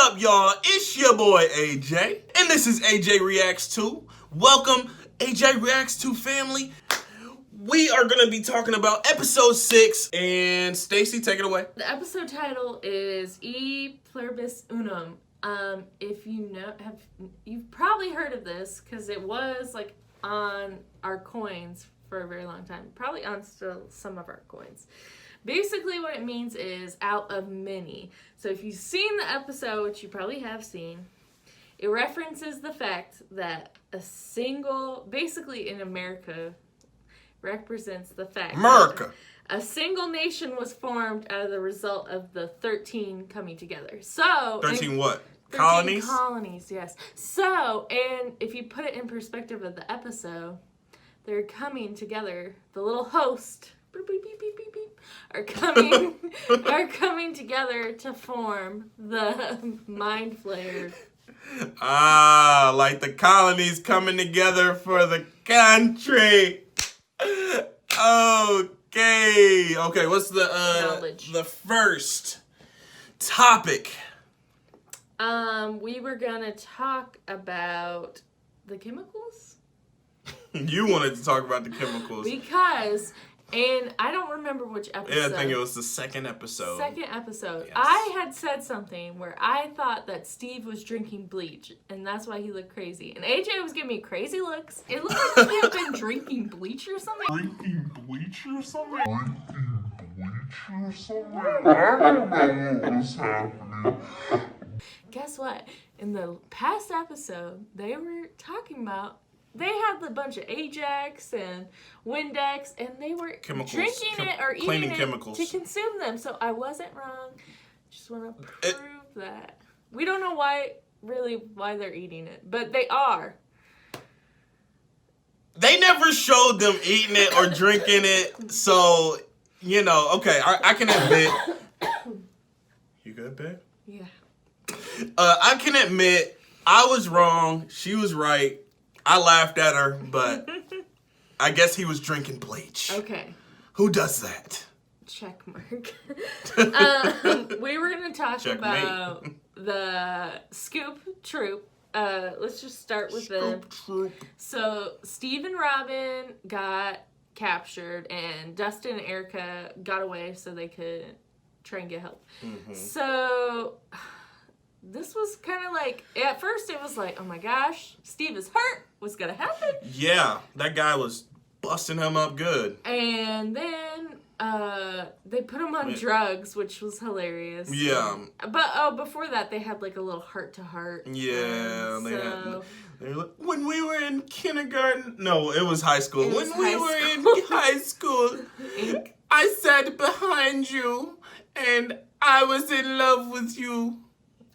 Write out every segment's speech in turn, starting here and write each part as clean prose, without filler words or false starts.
up, y'all? It's your boy AJ, and this is AJ Reacts 2. Welcome, AJ Reacts 2 family. We are going to be talking about episode 6, and Stacy, take it away. The episode title is ŁSpNIH. If you know, you've probably heard of this because it was like on our coins for a very long time. Probably on still some of our coins. Basically what it means is out of many. So if you've seen the episode, which you probably have seen, it references the fact that a single, basically in America, represents the fact America. A single nation was formed out of the result of the 13 coming together. So 13 what? 13 colonies? Colonies, yes. So, and if you put it in perspective of the episode, they're coming together. The little host beep, beep, beep, beep, beep, beep, are coming together to form the Mind Flayer. Ah, like the colonies coming together for the country. Okay, what's the first topic? We were gonna talk about the chemicals. You wanted to talk about the chemicals. Because, and I don't remember which episode. Yeah, I think it was the second episode. Yes. I had said something where I thought that Steve was drinking bleach, and that's why he looked crazy. And AJ was giving me crazy looks. It looked like he had been drinking bleach or something. I don't know what was happening. Guess what? In the past episode, they were talking about they had a bunch of Ajax and Windex, and they were drinking it or eating it chemicals to consume them. So I wasn't wrong. Just want to prove that. We don't know why they're eating it, but they are. They never showed them eating it or drinking it, so, you know, okay, I can admit. You good, babe? Yeah. I can admit I was wrong. She was right. I laughed at her, but I guess he was drinking bleach. Okay. Who does that? Check mark. We were going to talk about the Scoop Troop. Let's just start with them. So Steve and Robin got captured, and Dustin and Erica got away so they could try and get help. Mm-hmm. So this was kind of like, at first it was like, oh my gosh, Steve is hurt. What's going to happen? Yeah, that guy was busting him up good. And then they put him on drugs, which was hilarious. Yeah. But before that, they had like a little heart-to-heart. Yeah. They were like, when we were in kindergarten. No, it was high school. When we were in high school, I sat behind you and I was in love with you.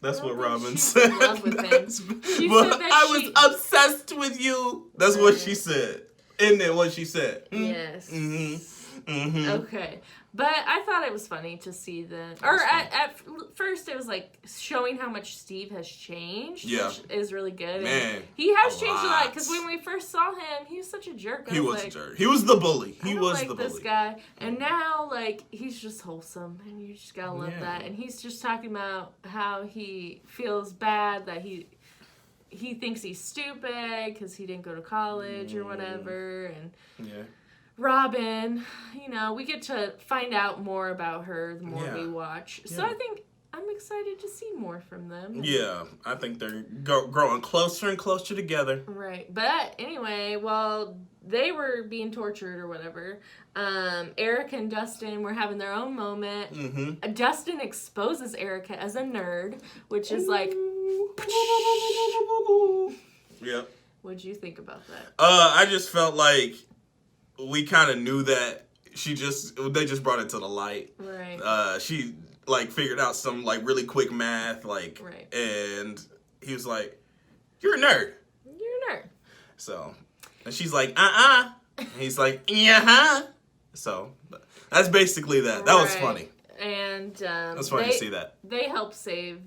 That's what Robin said. But I was obsessed with you. That's what she said. Isn't that what she said? Yes. Mm-hmm. Mm-hmm. Okay. But I thought it was funny to see at first it was like showing how much Steve has changed, which is really good. Man, and he has changed a lot, because when we first saw him, he was such a jerk. He was a jerk. He was the bully. He was the bully. This guy. And now, like, he's just wholesome, and you just gotta love that. And he's just talking about how he feels bad that he thinks he's stupid because he didn't go to college or whatever, and Robin, you know, we get to find out more about her the more we watch. So I think I'm excited to see more from them. Yeah, I think they're growing closer and closer together. Right. But anyway, while they were being tortured or whatever, Erica and Dustin were having their own moment. Mm-hmm. Dustin exposes Erica as a nerd, which is like... Yep. What'd you think about that? I just felt like we kind of knew that they just brought it to the light. Right. She like figured out some like really quick math, like, and he was like, "You're a nerd." You're a nerd. So, and she's like, And he's like, "Yeah." So that's basically that. That was funny. And it was funny to see that. They helped save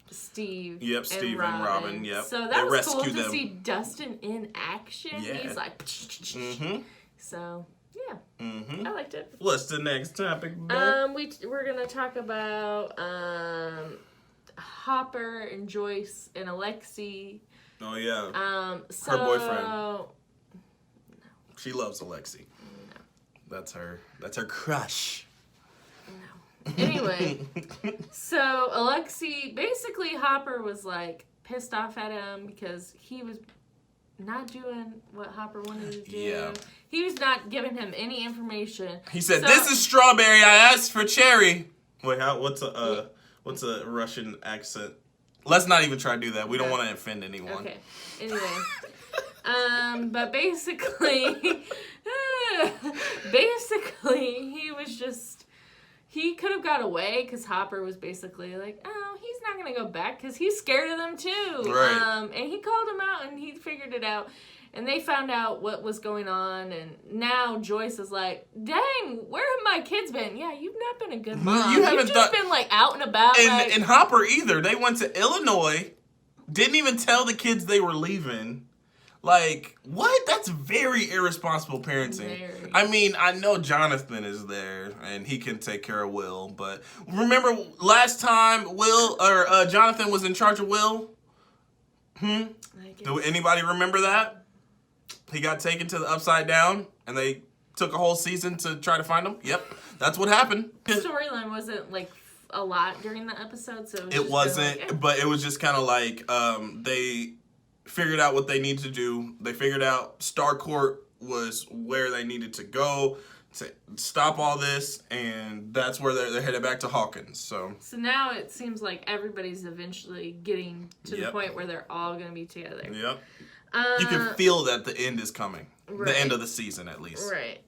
Steve. Yep, Steve and Robin. Yep. So that was cool to see Dustin in action. Yeah. He's like, so yeah, I liked it. What's the next topic, babe? We're gonna talk about Hopper and Joyce and Alexi. Oh yeah. So, her boyfriend. No. She loves Alexi. No. That's her crush. No. Anyway, so Alexi, basically Hopper was like pissed off at him because he was not doing what Hopper wanted to do. Yeah. He was not giving him any information. He said, "This is strawberry. I asked for cherry." Wait, what's a Russian accent? Let's not even try to do that. We don't want to offend anyone. Okay. Anyway, but basically, he was just. He could have got away because Hopper was basically like, oh, he's not going to go back because he's scared of them too. Right. And he called him out and he figured it out. And they found out what was going on. And now Joyce is like, dang, where have my kids been? Yeah, you've not been a good mom. You've just been like out and about. And Hopper either. They went to Illinois, didn't even tell the kids they were leaving. Like, what? That's very irresponsible parenting. Very. I mean, I know Jonathan is there and he can take care of Will, but remember last time Jonathan was in charge of Will? Do anybody remember that? He got taken to the Upside Down and they took a whole season to try to find him. Yep, that's what happened. The storyline wasn't like a lot during the episode, so it wasn't, but it was just kind of like they figured out what they needed to do. They figured out Starcourt was where they needed to go to stop all this, and that's where they're headed back to Hawkins. So now it seems like everybody's eventually getting to the point where they're all going to be together. Yep. You can feel that the end is coming. Right. The end of the season, at least. Right.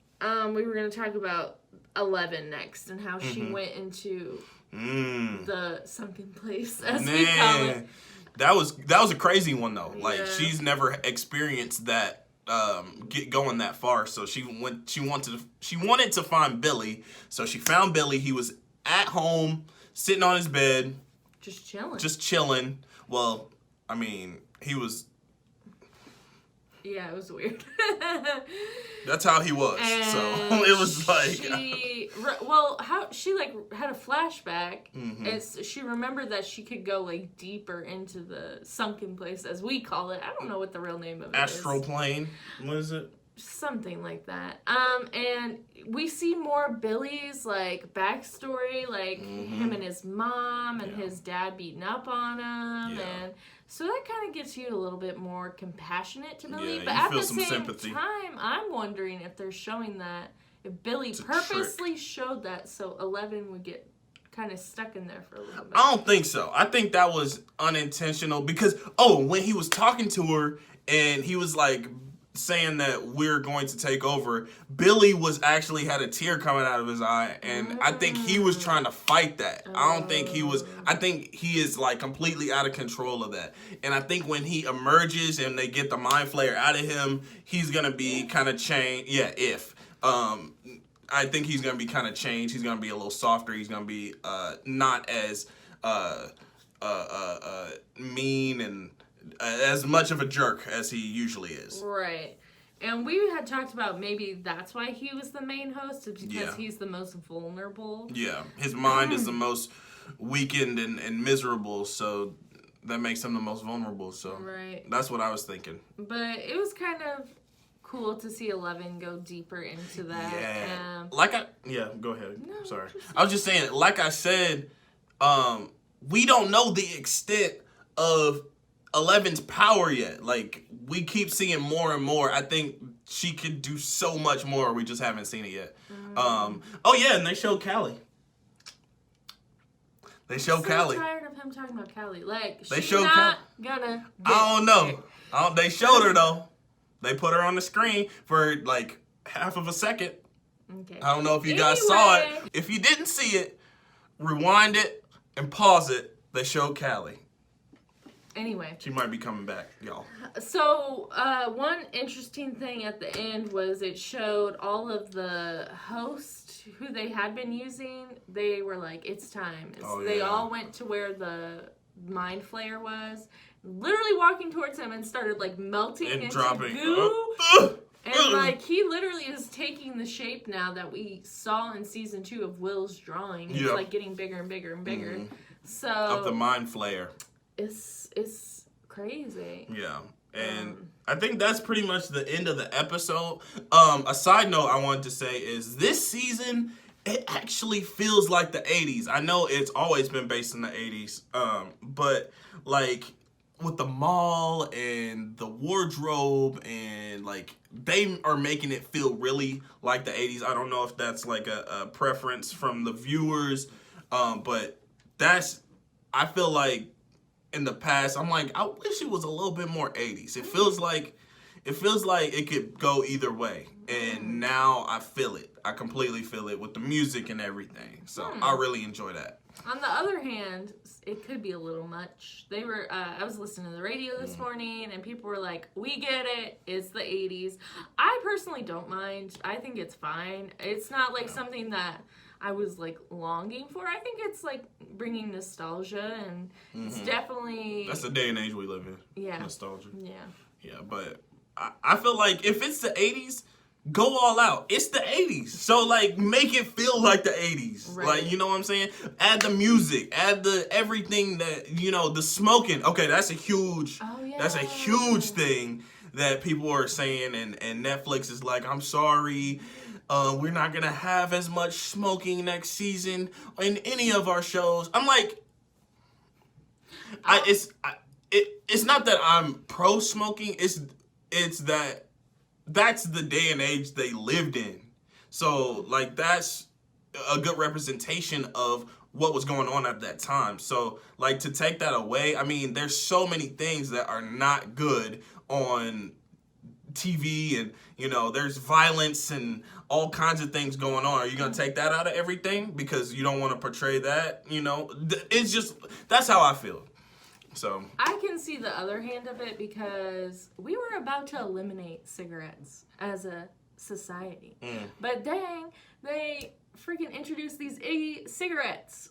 We were going to talk about 11 next and how she went into the sunken place, as we call it. That was a crazy one though. Like she's never experienced that going that far. So she wanted to find Billy. So she found Billy. He was at home, sitting on his bed, just chilling. Well, I mean, he was. Yeah, it was weird. That's how he was. And so it was like she had a flashback. And she remembered that she could go like deeper into the sunken place, as we call it. I don't know what the real name of it is. Astral plane. What is it? Something like that. And we see more Billy's like backstory, like him and his mom and his dad beating up on him, and so that kind of gets you a little bit more compassionate to Billy. But at the same time, I'm wondering if they're showing that if Billy purposely showed that so 11 would get kind of stuck in there for a little bit. I don't think so. I think that was unintentional because when he was talking to her and he was like saying that we're going to take over, Billy was actually had a tear coming out of his eye, and I think he was trying to fight that. I don't think he was. I think he is like completely out of control of that, and I think when he emerges and they get the mind flayer out of him, he's gonna be kind of changed. Yeah, I think he's gonna be kind of changed. He's gonna be a little softer. He's gonna be not as mean and as much of a jerk as he usually is. Right. And we had talked about maybe that's why he was the main host, because he's the most vulnerable. Yeah. His mind is the most weakened and miserable, so that makes him the most vulnerable. So that's what I was thinking. But it was kind of cool to see 11 go deeper into that. Yeah. Go ahead. No, sorry. I was just saying, like I said, we don't know the extent of 11's power yet. Like, we keep seeing more and more. I think she could do so much more. We just haven't seen it yet. And they showed Callie. I'm tired of him talking about Callie. Like, they she's not gonna get I don't know. They showed her, though. They put her on the screen for, like, half of a second. Okay. I don't know if you guys saw it. If you didn't see it, rewind it and pause it. They showed Callie. Anyway. She might be coming back, y'all. So, one interesting thing at the end was it showed all of the hosts who they had been using. They were like, it's time. They all went to where the mind flayer was, literally walking towards him and started like melting and into dropping goo. And like he literally is taking the shape now that we saw in season 2 of Will's drawing. It's like getting bigger and bigger and bigger. So of the mind flayer. It's crazy. Yeah. And I think that's pretty much the end of the episode. A side note I wanted to say is this season, it actually feels like the 80s. I know it's always been based in the 80s, but like with the mall and the wardrobe and like they are making it feel really like the 80s. I don't know if that's like a preference from the viewers, but I feel like in the past, I'm like, I wish it was a little bit more 80s. It feels like it could go either way. And now I feel it. I completely feel it with the music and everything. So I really enjoy that. On the other hand, it could be a little much. I was listening to the radio this morning and people were like, we get it. It's the 80s. I personally don't mind. I think it's fine. It's not like something that I was like longing for. I think it's like bringing nostalgia, and it's definitely... That's the day and age we live in. Yeah. Nostalgia. Yeah. Yeah, but I feel like if it's the 80s, go all out. It's the 80s. So, like, make it feel like the 80s. Right. Like, you know what I'm saying? Add the music. Add the everything that, you know, the smoking. Okay, that's a huge thing that people are saying, and Netflix is like, I'm sorry. We're not going to have as much smoking next season in any of our shows. I'm like, it's not that I'm pro-smoking. It's that that's the day and age they lived in. So, like, that's a good representation of what was going on at that time. So, like, to take that away, I mean, there's so many things that are not good on TV, and, you know, there's violence and all kinds of things going on. Are you going to take that out of everything because you don't want to portray that? You know, it's just, that's how I feel. So I can see the other hand of it because we were about to eliminate cigarettes as a society. But dang, they freaking introduced these cigarettes.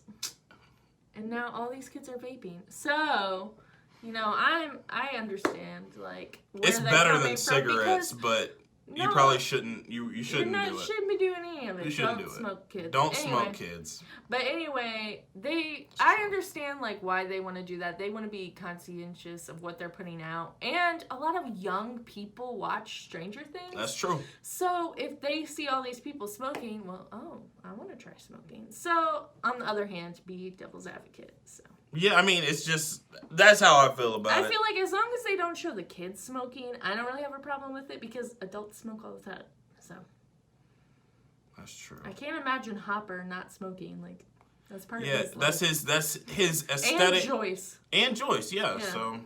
And now all these kids are vaping. So, you know, I understand, like, where it's better than cigarettes, but you probably shouldn't. You shouldn't do it. You shouldn't be doing any of it. You shouldn't Don't do it. smoke, kids. Don't smoke, kids. But anyway, I understand, like, why they want to do that. They want to be conscientious of what they're putting out. And a lot of young people watch Stranger Things. That's true. So if they see all these people smoking, well, I want to try smoking. So on the other hand, be devil's advocate. So. Yeah, I mean, it's just, that's how I feel about it. I feel like as long as they don't show the kids smoking, I don't really have a problem with it because adults smoke all the time. So. That's true. I can't imagine Hopper not smoking. Like, that's part of his life. That's his aesthetic. And Joyce, yeah. So,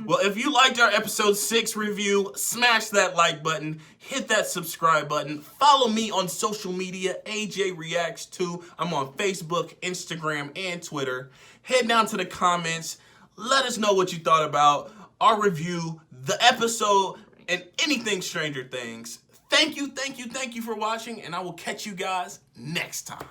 well, if you liked our episode 6 review, smash that like button, hit that subscribe button, follow me on social media, AJ Reacts 2. I'm on Facebook, Instagram, and Twitter. Head down to the comments. Let us know what you thought about our review, the episode, and anything Stranger Things. Thank you for watching, and I will catch you guys next time.